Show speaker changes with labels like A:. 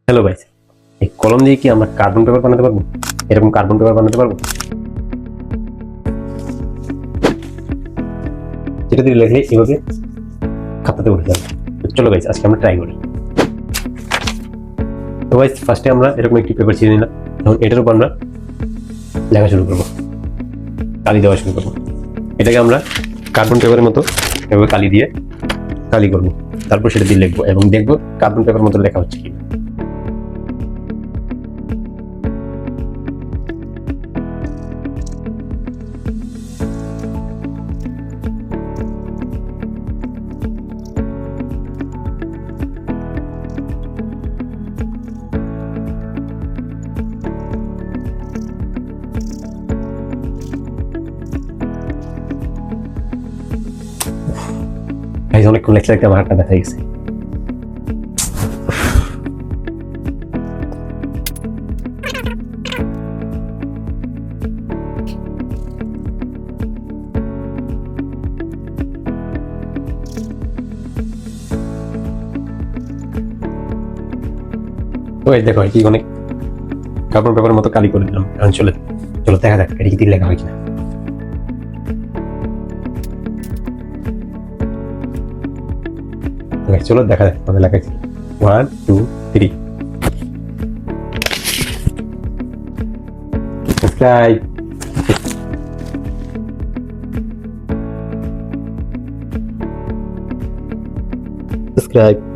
A: Hello ভাই, এই কলম দিয়ে কি আমরা কার্বন পেপার বানাতে পারবো? এরকম কার্বন পেপার বানাতে পারবো? যেটা দিয়ে লেখলে এভাবে খাতাতে উঠে যাবে। তো চলো গাইস, আজকে আমরা ট্রাই করি। তো গাইস, ফার্স্টে আমরা এরকম একটি পেপার ছিঁড়ে নিলাম। এখন এটার উপর আমরা লেখা শুরু করবো, কালি দেওয়া শুরু করবো। এটাকে আমরা কার্বন পেপারের মতো এভাবে কালি দিয়ে কালি করবো। তারপর সেটা দিয়ে লিখবো এবং দেখবো কার্বন পেপার মতো লেখা হচ্ছে কি। গাইস, অনেকক্ষণ লেখতে লেখতে আমার হাতটা ব্যথা গেছে। ওই দেখো, কি অনেক কার্বন পেপারের মতো কালি করে দিলাম। এখন চলো চলো দেখা যাক এটা কি লেখা হয় কিনা। চলো দেখা যাক আমাদের লেখা কি। 1 2 3 সাবস্ক্রাইব। সাবস্ক্রাইব।